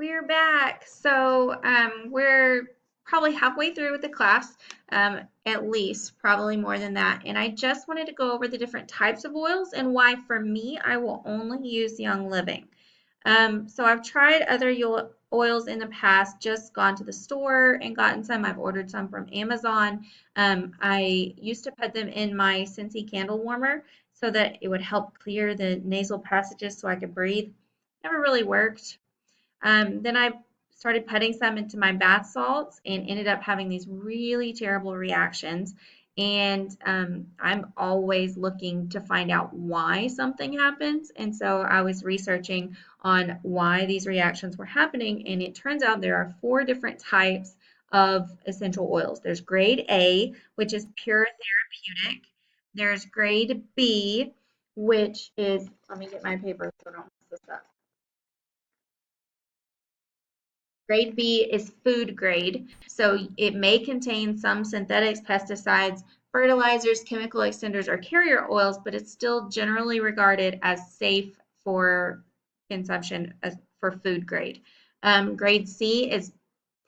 We're back. So we're probably halfway through with the class, at least, probably more than that. And I just wanted to go over the different types of oils and why, for me, I will only use Young Living. So I've tried other oils in the past, just gone to the store and gotten some. I've ordered some from Amazon. I used to put them in my Scentsy candle warmer so that it would help clear the nasal passages so I could breathe. Never really worked. Then I started putting some into my bath salts and ended up having these really terrible reactions. And I'm always looking to find out why something happens. And so I was researching on why these reactions were happening. And it turns out there are 4 different types of essential oils. There's grade A, which is pure therapeutic. There's grade B, which is, let me get my paper so I don't mess this up. Grade B is food grade, so it may contain some synthetics, pesticides, fertilizers, chemical extenders, or carrier oils, but it's still generally regarded as safe for consumption for food grade. Grade C is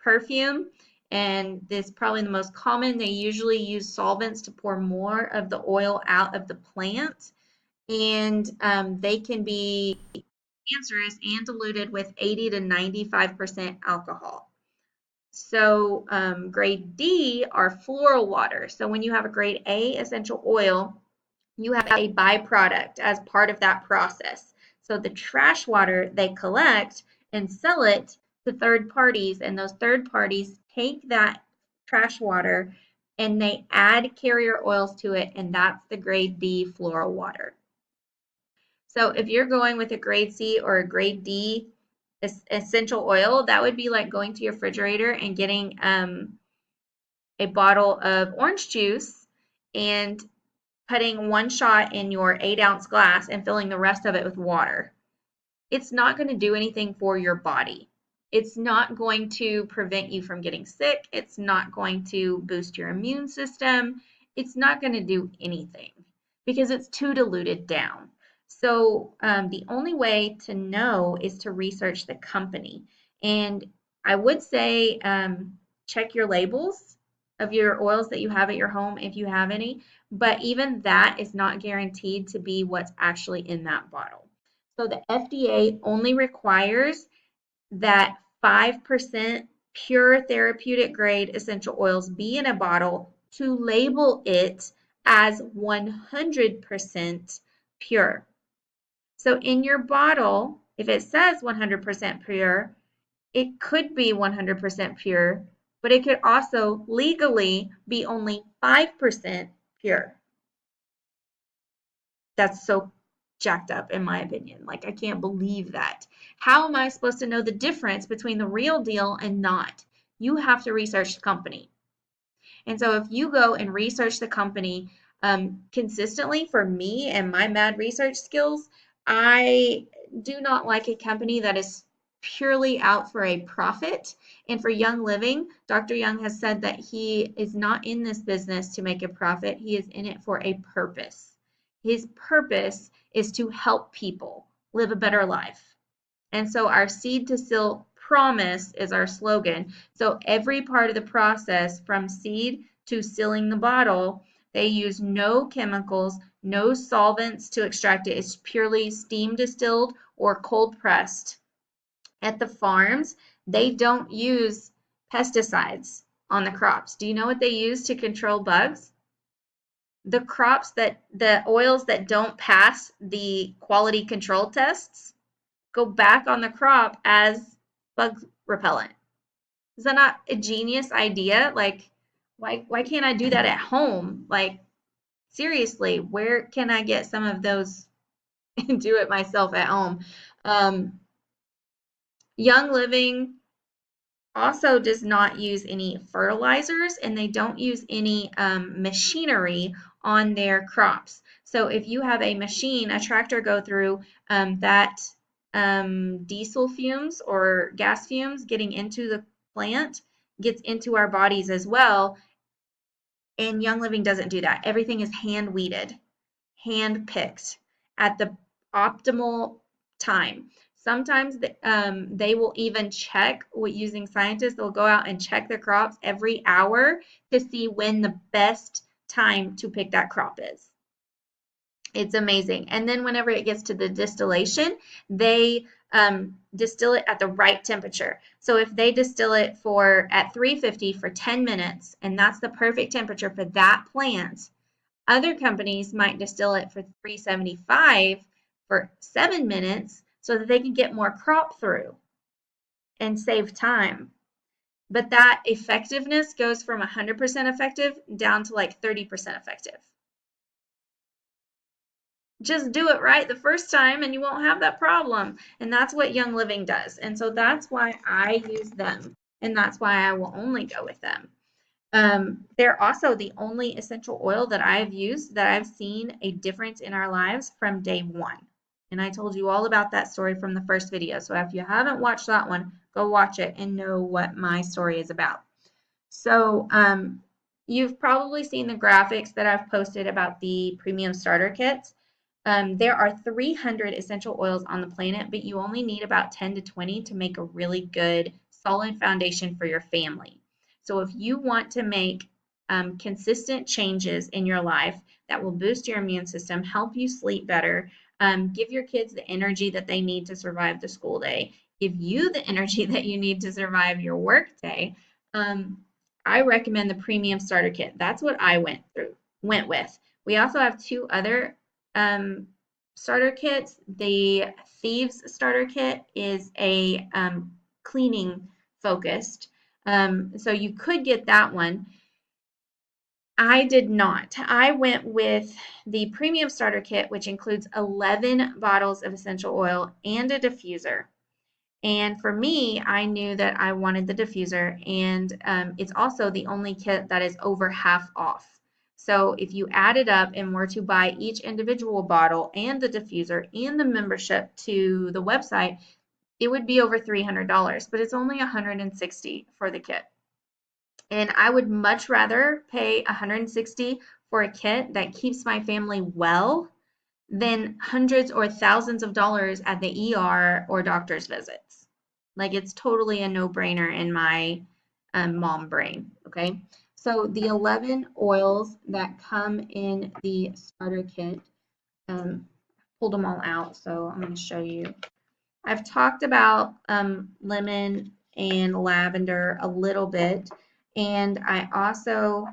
perfume, and this is probably the most common. They usually use solvents to pour more of the oil out of the plant, and they can be cancerous and diluted with 80 to 95% alcohol. So grade D are floral water. So when you have a grade A essential oil, you have a byproduct as part of that process. So the trash water they collect and sell it to third parties, and those third parties take that trash water and they add carrier oils to it, and that's the grade B floral water. So if you're going with a grade C or a grade D essential oil, that would be like going to your refrigerator and getting a bottle of orange juice and putting 1 shot in your 8-ounce glass and filling the rest of it with water. It's not going to do anything for your body. It's not going to prevent you from getting sick. It's not going to boost your immune system. It's not going to do anything because it's too diluted down. So the only way to know is to research the company. And I would say check your labels of your oils that you have at your home if you have any, but even that is not guaranteed to be what's actually in that bottle. So the FDA only requires that 5% pure therapeutic grade essential oils be in a bottle to label it as 100% pure. So in your bottle, if it says 100% pure, it could be 100% pure, but it could also legally be only 5% pure. That's so jacked up in my opinion. Like, I can't believe that. How am I supposed to know the difference between the real deal and not? You have to research the company. And so if you go and research the company consistently, for me and my mad research skills, I do not like a company that is purely out for a profit. And for Young Living, Dr. Young has said that he is not in this business to make a profit. He is in it for a purpose. His purpose is to help people live a better life. And so our seed to seal promise is our slogan. So every part of the process from seed to sealing the bottle, they use no chemicals, no solvents to extract it. It's purely steam distilled or cold pressed. At the farms, they don't use pesticides on the crops. Do you know what they use to control bugs? The oils that don't pass the quality control tests go back on the crop as bug repellent. Is that not a genius idea? Like, why can't I do that at home? Like, seriously, where can I get some of those and do it myself at home? Young Living also does not use any fertilizers, and they don't use any machinery on their crops. So if you have a machine, a tractor go through that diesel fumes or gas fumes getting into the plant gets into our bodies as well. And Young Living doesn't do that. Everything is hand weeded, hand picked at the optimal time. Sometimes they will even check using scientists. They'll go out and check their crops every hour to see when the best time to pick that crop is. It's amazing. And then whenever it gets to the distillation, they distill it at the right temperature. So if they distill it at 350 for 10 minutes, and that's the perfect temperature for that plant, other companies might distill it for 375 for 7 minutes so that they can get more crop through and save time. But that effectiveness goes from 100% effective down to like 30% effective. Just do it right the first time and you won't have that problem. And that's what Young Living does. And so that's why I use them. And that's why I will only go with them. They're also the only essential oil that I've used that I've seen a difference in our lives from day one. And I told you all about that story from the first video. So if you haven't watched that one, go watch it and know what my story is about. So you've probably seen the graphics that I've posted about the premium starter kits. There are 300 essential oils on the planet, but you only need about 10 to 20 to make a really good, solid foundation for your family. So if you want to make consistent changes in your life that will boost your immune system, help you sleep better, give your kids the energy that they need to survive the school day, give you the energy that you need to survive your work day, I recommend the premium starter kit. That's what I went with. We also have two other starter kits. The Thieves starter kit is a cleaning focused. So you could get that one. I did not. I went with the premium starter kit, which includes 11 bottles of essential oil and a diffuser. And for me, I knew that I wanted the diffuser, and it's also the only kit that is over half off. So if you add it up and were to buy each individual bottle and the diffuser and the membership to the website, it would be over $300, but it's only $160 for the kit. And I would much rather pay $160 for a kit that keeps my family well than hundreds or thousands of dollars at the ER or doctor's visits. Like it's totally a no-brainer in my mom brain, okay? So the 11 oils that come in the starter kit, pulled them all out, so I'm going to show you. I've talked about lemon and lavender a little bit, and I also,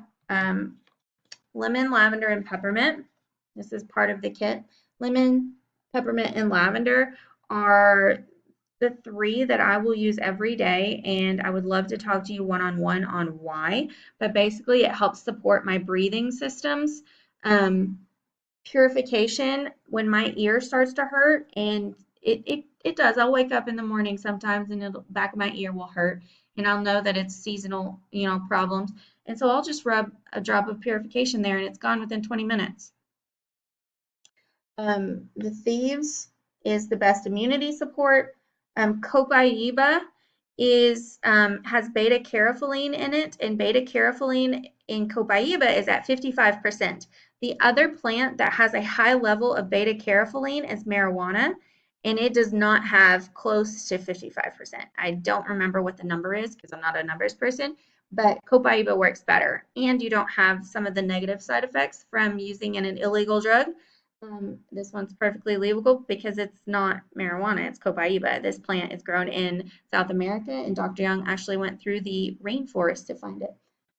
lemon, lavender, and peppermint. This is part of the kit. Lemon, peppermint, and lavender are the three that I will use every day, and I would love to talk to you one-on-one on why, but basically it helps support my breathing systems. Purification, when my ear starts to hurt, and it does. I'll wake up in the morning sometimes and the back of my ear will hurt, and I'll know that it's seasonal, problems. And so I'll just rub a drop of purification there and it's gone within 20 minutes. The Thieves is the best immunity support. Copaiba has beta carotene in it, and beta carotene in Copaiba is at 55%. The other plant that has a high level of beta carotene is marijuana, and it does not have close to 55%. I don't remember what the number is because I'm not a numbers person, but Copaiba works better, and you don't have some of the negative side effects from using an illegal drug. This one's perfectly legal because it's not marijuana, it's Copaiba. This plant is grown in South America, and Dr. Young actually went through the rainforest to find it.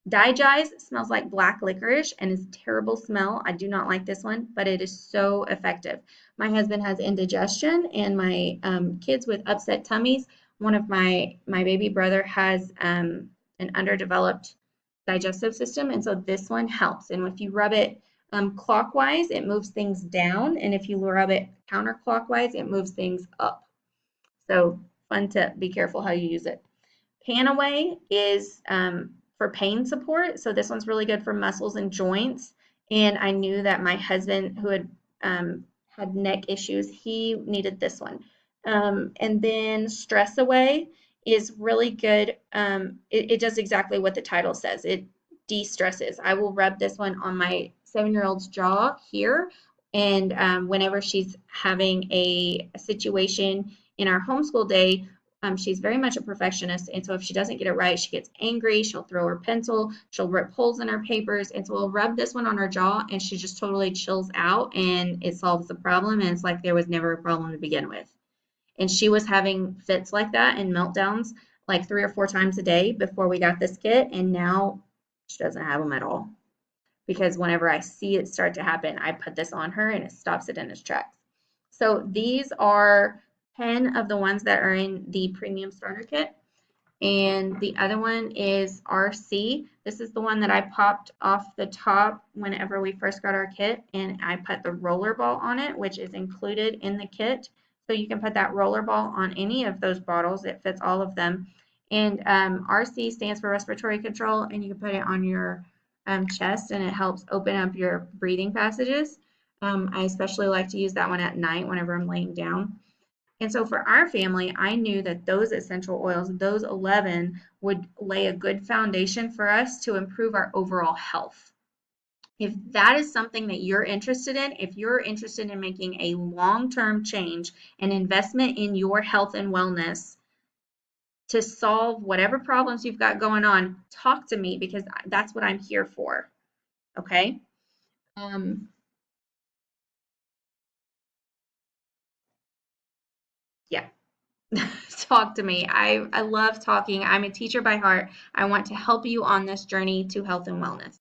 Digize smells like black licorice and is a terrible smell. I do not like this one, but it is so effective. My husband has indigestion, and my kids with upset tummies. One of my baby brother has an underdeveloped digestive system, and so this one helps. And if you rub it clockwise, it moves things down, and if you rub it counterclockwise, it moves things up. So fun tip, be careful how you use it. Panaway is for pain support, so this one's really good for muscles and joints, and I knew that my husband, who had neck issues, he needed this one. And then Stress Away is really good. It does exactly what the title says. It de-stresses. I will rub this one on my 7-year-old's jaw here, and whenever she's having a situation in our homeschool day, she's very much a perfectionist. And so if she doesn't get it right, she gets angry. She'll throw her pencil. She'll rip holes in her papers. And so we'll rub this one on her jaw and she just totally chills out and it solves the problem. And it's like there was never a problem to begin with. And she was having fits like that and meltdowns like 3 or 4 times a day before we got this kit. And now she doesn't have them at all. Because whenever I see it start to happen, I put this on her and it stops it in its tracks. So these are 10 of the ones that are in the premium starter kit. And the other one is RC. This is the one that I popped off the top whenever we first got our kit, and I put the roller ball on it, which is included in the kit. So you can put that roller ball on any of those bottles. It fits all of them. And RC stands for respiratory control, and you can put it on your chest, and it helps open up your breathing passages. I especially like to use that one at night whenever I'm laying down. And so for our family, I knew that those essential oils, those 11, would lay a good foundation for us to improve our overall health. If that is something that you're interested in, if you're interested in making a long-term change, an investment in your health and wellness to solve whatever problems you've got going on, talk to me because that's what I'm here for. Okay? Yeah. Talk to me. I love talking. I'm a teacher by heart. I want to help you on this journey to health and wellness.